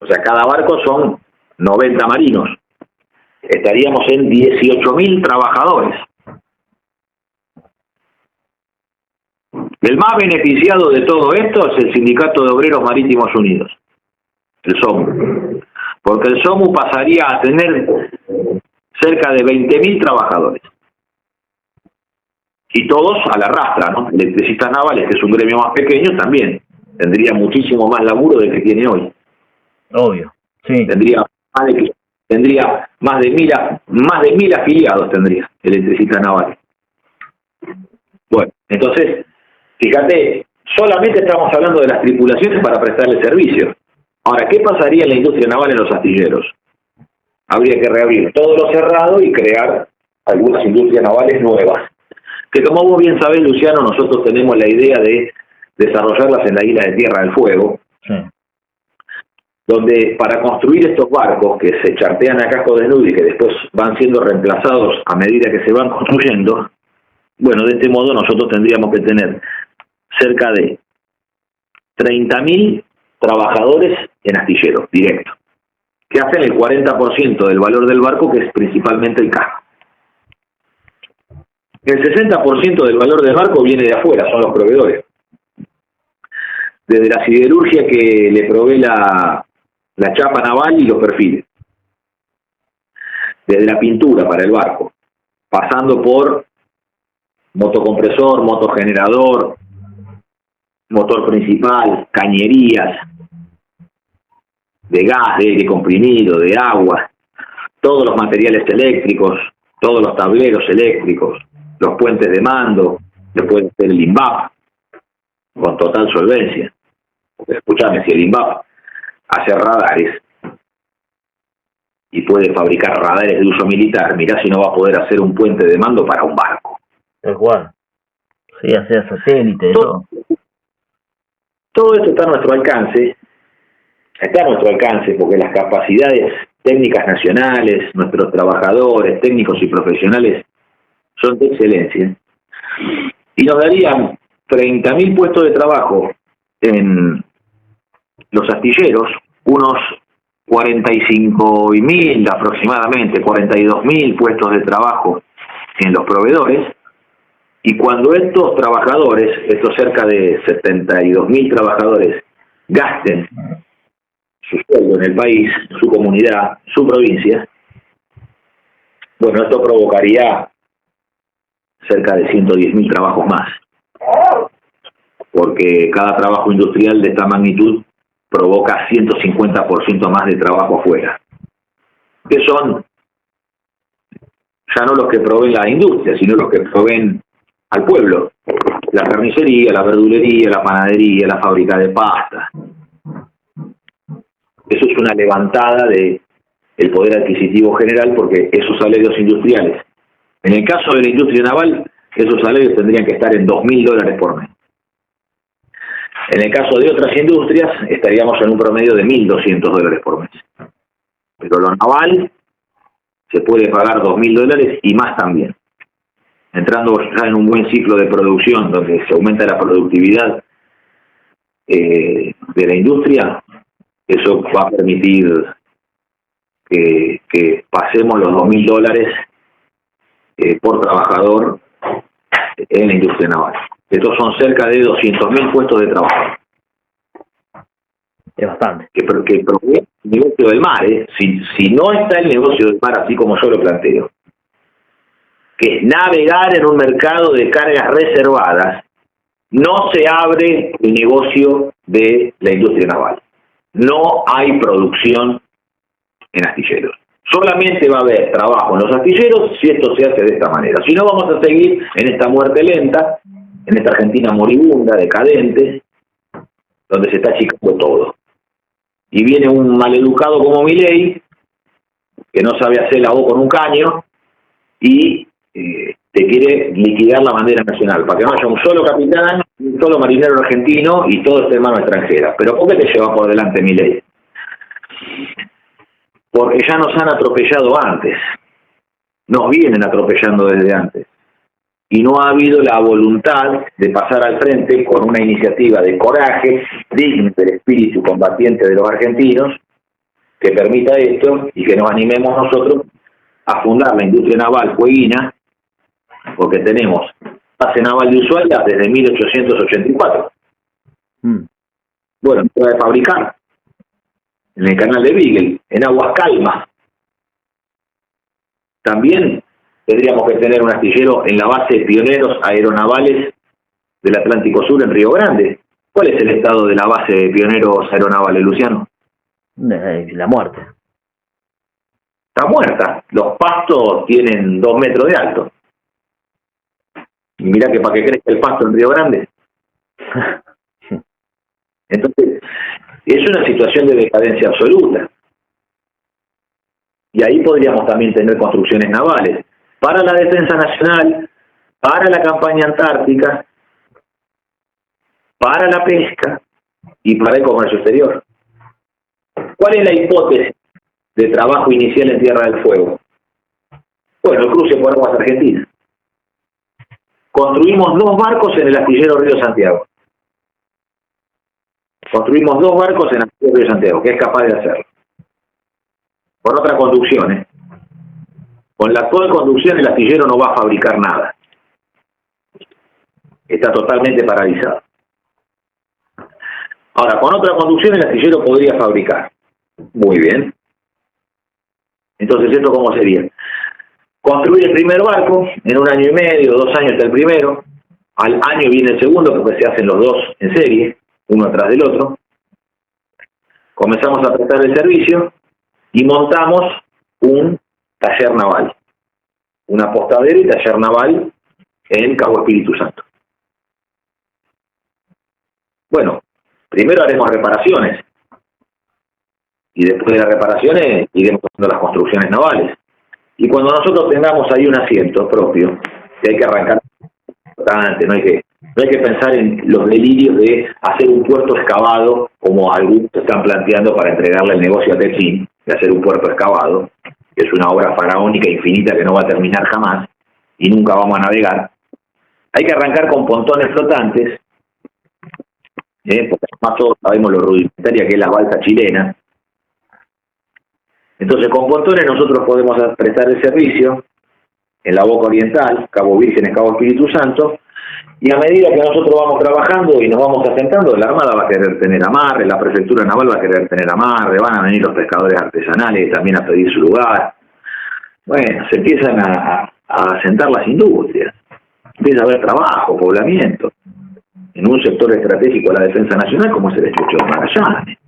O sea, cada barco son 90 marinos. Estaríamos en 18.000 trabajadores. El más beneficiado de todo esto es el Sindicato de Obreros Marítimos Unidos, el SOMU. Porque el SOMU pasaría a tener cerca de 20.000 trabajadores. Y todos a la rastra, ¿no? Electricistas navales, que es un gremio más pequeño, también tendría muchísimo más laburo del que tiene hoy. Obvio, sí. Tendría más de mil afiliados, tendría electricistas navales. Bueno, entonces, fíjate, solamente estamos hablando de las tripulaciones para prestarle servicio. Ahora, ¿qué pasaría en la industria naval en los astilleros? Habría que reabrir todo lo cerrado y crear algunas industrias navales nuevas. Que como vos bien sabés, Luciano, nosotros tenemos la idea de desarrollarlas en la isla de Tierra del Fuego, sí, donde para construir estos barcos que se chartean a casco desnudo y que después van siendo reemplazados a medida que se van construyendo, bueno, de este modo nosotros tendríamos que tener cerca de 30.000 trabajadores en astilleros directos, que hacen el 40% del valor del barco, que es principalmente el casco. El 60% del valor del barco viene de afuera, son los proveedores. Desde la siderurgia que le provee la chapa naval y los perfiles. Desde la pintura para el barco, pasando por motocompresor, motogenerador, motor principal, cañerías, de gas, de aire comprimido, de agua, todos los materiales eléctricos, todos los tableros eléctricos, los puentes de mando, después del el INVAP, con total solvencia. Porque escúchame, si el INVAP hace radares y puede fabricar radares de uso militar, mirá si no va a poder hacer un puente de mando para un barco. Tal cual. Sí, hacer satélite, todo esto está a nuestro alcance. Está a nuestro alcance porque las capacidades técnicas nacionales, nuestros trabajadores, técnicos y profesionales son de excelencia. Y nos darían 30.000 puestos de trabajo en los astilleros, unos 45.000 aproximadamente, 42.000 puestos de trabajo en los proveedores. Y cuando estos trabajadores, estos cerca de 72.000 trabajadores, gasten su sueldo en el país, su comunidad, su provincia, bueno, esto provocaría cerca de 110.000 trabajos más, porque cada trabajo industrial de esta magnitud provoca 150% más de trabajo afuera, que son ya no los que proveen la industria, sino los que proveen al pueblo, la carnicería, la verdulería, la panadería, la fábrica de pasta. Eso es una levantada de el poder adquisitivo general, porque esos salarios industriales, en el caso de la industria naval, esos salarios tendrían que estar en $2.000 por mes. En el caso de otras industrias, estaríamos en un promedio de $1.200 por mes. Pero lo naval se puede pagar $2.000 y más también. Entrando ya en un buen ciclo de producción, donde se aumenta la productividad de la industria, eso va a permitir que pasemos los $2.000 por trabajador en la industria naval. Estos son cerca de 200.000 puestos de trabajo. Es bastante. Que provee el negocio del mar, si no está el negocio del mar así como yo lo planteo, que es navegar en un mercado de cargas reservadas, no se abre el negocio de la industria naval. No hay producción en astilleros. Solamente va a haber trabajo en los astilleros si esto se hace de esta manera. Si no, vamos a seguir en esta muerte lenta, en esta Argentina moribunda, decadente, donde se está achicando todo. Y viene un maleducado como Milei, que no sabe hacer la voz con un caño, y te quiere liquidar la bandera nacional, para que no haya un solo capitán, un solo marinero argentino y todo esté en mano extranjera. Pero ¿por qué te lleva por delante Milei? porque ya nos han atropellado antes, nos vienen atropellando desde antes, y no ha habido la voluntad de pasar al frente con una iniciativa de coraje, digna del espíritu combatiente de los argentinos, que permita esto y que nos animemos nosotros a fundar la industria naval fueguina, porque tenemos base naval de Ushuaia desde 1884. Bueno, se puede fabricar en el canal de Beagle, en aguas calmas. También tendríamos que tener un astillero en la base de pioneros aeronavales del Atlántico Sur en Río Grande. ¿Cuál es el estado de la base de pioneros aeronavales, Luciano? La muerte. Está muerta. Los pastos tienen 2 metros de alto. Y mirá que para que crezca el pasto en Río Grande. Entonces, es una situación de decadencia absoluta. Y ahí podríamos también tener construcciones navales para la defensa nacional, para la campaña antártica, para la pesca y para el comercio exterior. ¿Cuál es la hipótesis de trabajo inicial en Tierra del Fuego? Bueno, el cruce por aguas argentinas. Construimos 2 barcos en el astillero Río Santiago. Construimos 2 barcos en el astillero Río Santiago, que es capaz de hacerlo. Con otra conducción, ¿eh? Con la actual conducción el astillero no va a fabricar nada. Está totalmente paralizado. Ahora, con otra conducción el astillero podría fabricar. Muy bien. Entonces, ¿esto cómo sería? Construir el primer barco, en 1 año y medio, 2 años está el primero, al año viene el segundo, porque se hacen los 2 en serie, uno atrás del otro. Comenzamos a prestar el servicio y montamos un taller naval, un apostadero y taller naval en Cabo Espíritu Santo. Bueno, primero haremos reparaciones y después de las reparaciones iremos haciendo las construcciones navales. Y cuando nosotros tengamos ahí un asiento propio, que hay que arrancar bastante, no hay que pensar en los delirios de hacer un puerto excavado, como algunos están planteando para entregarle el negocio a Techín, de hacer un puerto excavado, que es una obra faraónica infinita que no va a terminar jamás, y nunca vamos a navegar. Hay que arrancar con pontones flotantes, porque además todos sabemos lo rudimentaria que es la balsa chilena. Entonces, con pontones nosotros podemos prestar el servicio en la boca oriental, Cabo Vírgenes, Cabo Espíritu Santo, y a medida que nosotros vamos trabajando y nos vamos asentando, la Armada va a querer tener amarre, la Prefectura Naval va a querer tener amarre, van a venir los pescadores artesanales también a pedir su lugar. Bueno, se empiezan a asentar las industrias, empieza a haber trabajo, poblamiento, en un sector estratégico de la defensa nacional como es el Estrecho de Magallanes.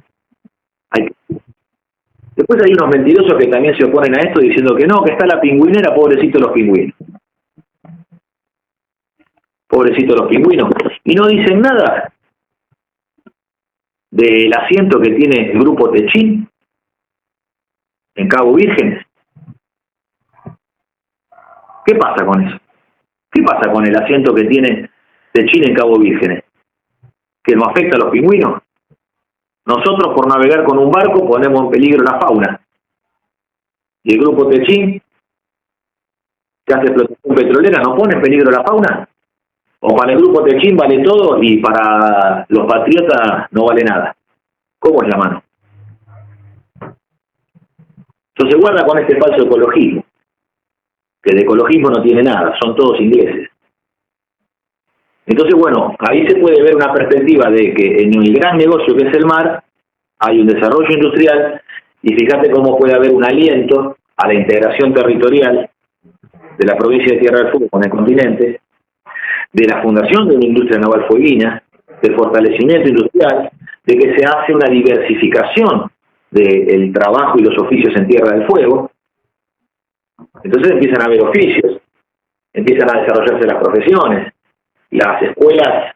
Después hay unos mentirosos que también se oponen a esto diciendo que no, que está la pingüinera, pobrecitos los pingüinos. Pobrecitos los pingüinos. Y no dicen nada del asiento que tiene el grupo Techín en Cabo Vírgenes. ¿Qué pasa con eso? ¿Qué pasa con el asiento que tiene Techín en Cabo Vírgenes? ¿Que no afecta a los pingüinos? Nosotros, por navegar con un barco, ponemos en peligro la fauna. Y el grupo Techín, que hace explotación petrolera, ¿no pone en peligro la fauna? O para el grupo Techín vale todo y para los patriotas no vale nada. ¿Cómo es la mano? Entonces guarda con este falso ecologismo, que de ecologismo no tiene nada, son todos ingleses. Entonces, bueno, ahí se puede ver una perspectiva de que en el gran negocio que es el mar hay un desarrollo industrial y fíjate cómo puede haber un aliento a la integración territorial de la provincia de Tierra del Fuego con el continente, de la fundación de una industria naval fueguina, del fortalecimiento industrial, de que se hace una diversificación del trabajo y los oficios en Tierra del Fuego. Entonces empiezan a haber oficios, empiezan a desarrollarse las profesiones. Las escuelas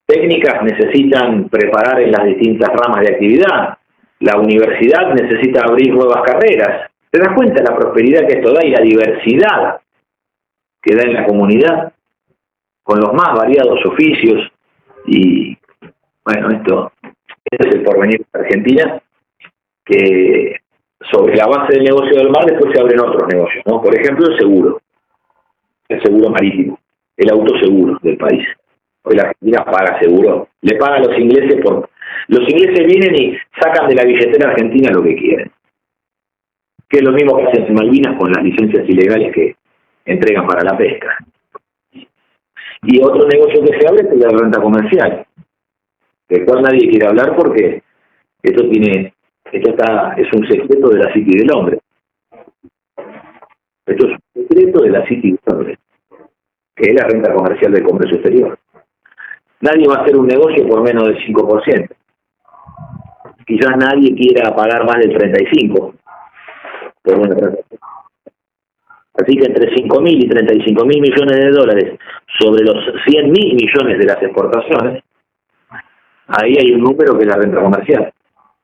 técnicas necesitan preparar en las distintas ramas de actividad. La universidad necesita abrir nuevas carreras. ¿Te das cuenta de la prosperidad que esto da y la diversidad que da en la comunidad? Con los más variados oficios. Y bueno, este es el porvenir de Argentina, que sobre la base del negocio del mar después se abren otros negocios, ¿no? Por ejemplo, el seguro marítimo, el autoseguro del país. Hoy la Argentina paga seguro, le paga a los ingleses los ingleses vienen y sacan de la billetera argentina lo que quieren, que es lo mismo que hacen en Malvinas con las licencias ilegales que entregan para la pesca. Y otro negocio que se abre es la renta comercial, del cual nadie quiere hablar porque es un secreto de la psique del hombre. Esto es un secreto de la psique del hombre, que es la renta comercial del comercio exterior. Nadie va a hacer un negocio por menos del 5%. Quizás nadie quiera pagar más del 35% por una transacción. Así que entre 5.000 y 35.000 millones de dólares sobre los 100.000 millones de las exportaciones, ahí hay un número que es la renta comercial.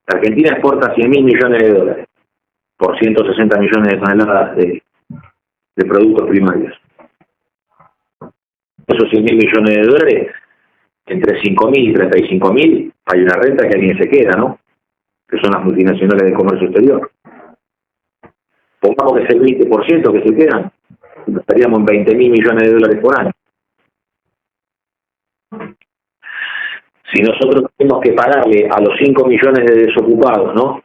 La Argentina exporta 100.000 millones de dólares por 160 millones de toneladas de productos primarios. Esos 100.000 millones de dólares, entre 5.000 y 35.000, hay una renta que alguien se queda, ¿no? Que son las multinacionales de comercio exterior. Pongamos que es el 20% que se quedan, estaríamos en 20.000 millones de dólares por año. Si nosotros tenemos que pagarle a los 5 millones de desocupados, ¿no?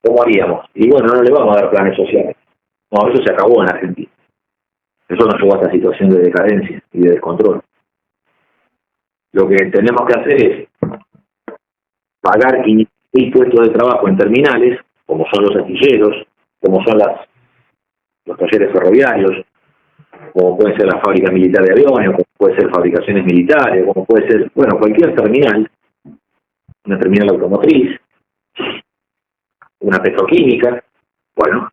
¿Cómo haríamos? Y bueno, no le vamos a dar planes sociales. No, eso se acabó en Argentina. Eso nos llevó a esta situación de decadencia y de descontrol. Lo que tenemos que hacer es pagar 500.000 puestos de trabajo en terminales, como son los astilleros, como son los talleres ferroviarios, como puede ser la fábrica militar de aviones, como puede ser fabricaciones militares, como puede ser, bueno, cualquier terminal, una terminal automotriz, una petroquímica, bueno,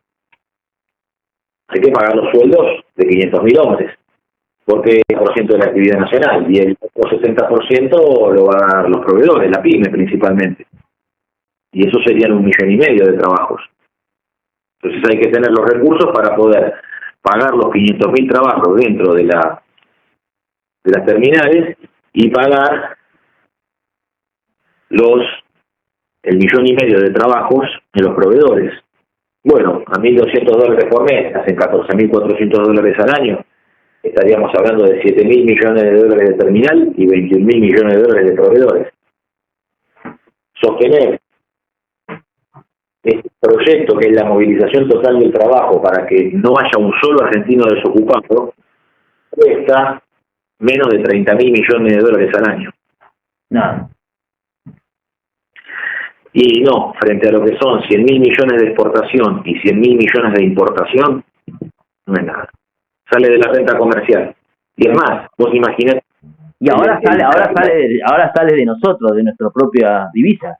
hay que pagar los sueldos de 500.000 hombres, porque es el % de la actividad nacional, y el otro 60% lo van a dar los proveedores, la PYME principalmente, y eso serían 1,5 millones de trabajos. Entonces hay que tener los recursos para poder pagar los 500.000 trabajos dentro de las terminales y pagar el 1,5 millones de trabajos en los proveedores. Bueno, a $1.200 por mes, hacen $14.400 al año. Estaríamos hablando de 7.000 millones de dólares de terminal y 21.000 millones de dólares de proveedores. Sostener este proyecto, que es la movilización total del trabajo para que no haya un solo argentino desocupado, cuesta menos de 30.000 millones de dólares al año. Nada. Y no, frente a lo que son 100.000 millones de exportación y 100.000 millones de importación, no es nada. Sale de la renta comercial. Y es más, vos imaginás. Y ahora sale de nosotros, de nuestra propia divisa.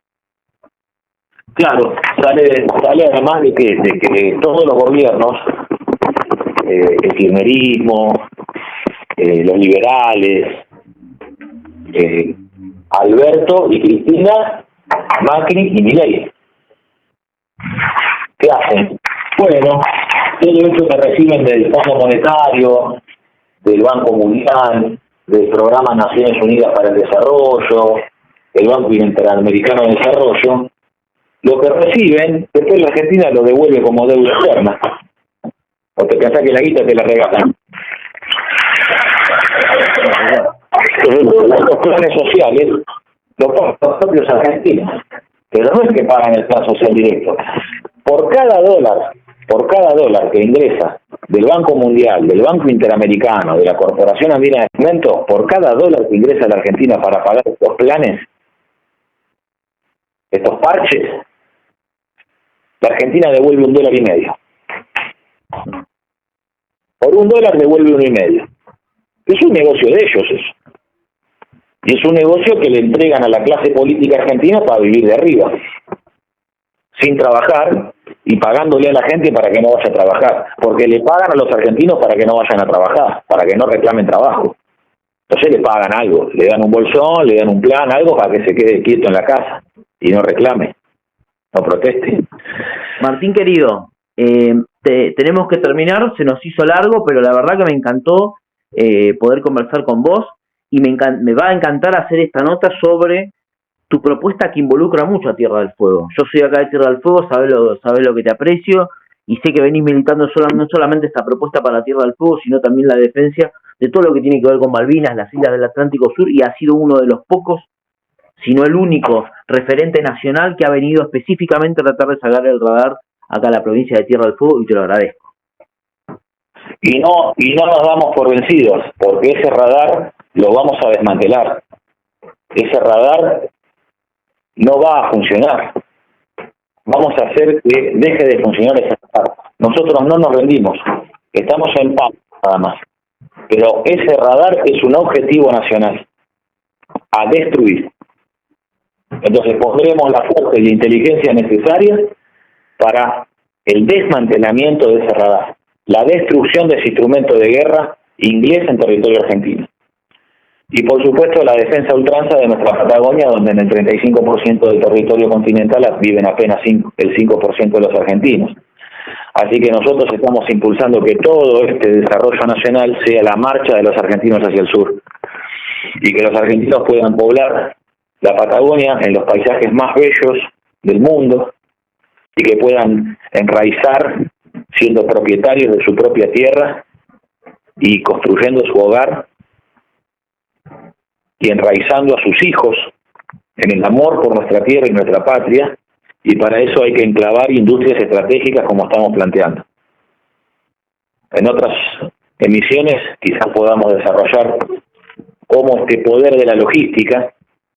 Claro, sale además de que todos los gobiernos, el kirchnerismo, los liberales, Alberto y Cristina, Macri y Milei, ¿qué hacen? Bueno, todo esto que reciben del Fondo Monetario, del Banco Mundial, del Programa Naciones Unidas para el Desarrollo, el Banco Interamericano de Desarrollo, lo que reciben, después la Argentina lo devuelve como deuda externa. O te pensás que la guita te la regalan. Los planes sociales los pagan los propios argentinos, pero no es que pagan el plan social directo. Por cada dólar que ingresa del Banco Mundial, del Banco Interamericano, de la Corporación Andina de Alimentos, por cada dólar que ingresa a la Argentina para pagar estos planes, estos parches, la Argentina devuelve $1.50. Por $1 devuelve $1.50. Es un negocio de ellos eso. Y es un negocio que le entregan a la clase política argentina para vivir de arriba, sin trabajar y pagándole a la gente para que no vaya a trabajar, porque le pagan a los argentinos para que no vayan a trabajar, para que no reclamen trabajo. Entonces le pagan algo, le dan un bolsón, le dan un plan, algo para que se quede quieto en la casa y no reclame, no proteste. Martín querido, tenemos que terminar, se nos hizo largo, pero la verdad que me encantó poder conversar con vos y me va a encantar hacer esta nota sobre tu propuesta que involucra mucho a Tierra del Fuego. Yo soy acá de Tierra del Fuego, sabés lo que te aprecio, y sé que venís militando no solamente esta propuesta para la Tierra del Fuego, sino también la defensa de todo lo que tiene que ver con Malvinas, las islas del Atlántico Sur, y ha sido uno de los pocos, si no el único, referente nacional que ha venido específicamente a tratar de sacar el radar acá a la provincia de Tierra del Fuego, y te lo agradezco. Y no nos damos por vencidos, porque ese radar lo vamos a desmantelar. Ese radar no va a funcionar. Vamos a hacer que deje de funcionar ese radar. Nosotros no nos rendimos, estamos en paz nada más. Pero ese radar es un objetivo nacional a destruir. Entonces pondremos la fuerza y la inteligencia necesaria para el desmantelamiento de ese radar, la destrucción de ese instrumento de guerra inglés en territorio argentino. Y por supuesto la defensa a ultranza de nuestra Patagonia, donde en el 35% del territorio continental viven apenas el 5% de los argentinos. Así que nosotros estamos impulsando que todo este desarrollo nacional sea la marcha de los argentinos hacia el sur, y que los argentinos puedan poblar la Patagonia en los paisajes más bellos del mundo, y que puedan enraizar siendo propietarios de su propia tierra y construyendo su hogar y enraizando a sus hijos en el amor por nuestra tierra y nuestra patria, y para eso hay que enclavar industrias estratégicas como estamos planteando. En otras emisiones quizás podamos desarrollar cómo este poder de la logística,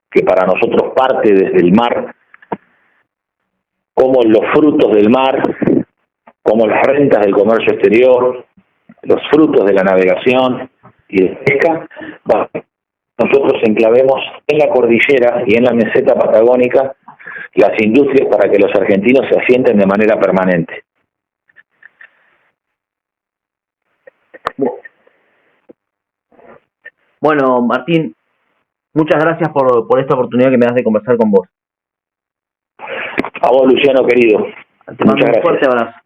que para nosotros parte desde el mar, como los frutos del mar, como las rentas del comercio exterior, los frutos de la navegación y de pesca, nosotros enclavemos en la cordillera y en la meseta patagónica las industrias para que los argentinos se asienten de manera permanente. Bueno, Martín, muchas gracias por esta oportunidad que me das de conversar con vos. A vos, Luciano, querido. Te mando un fuerte abrazo.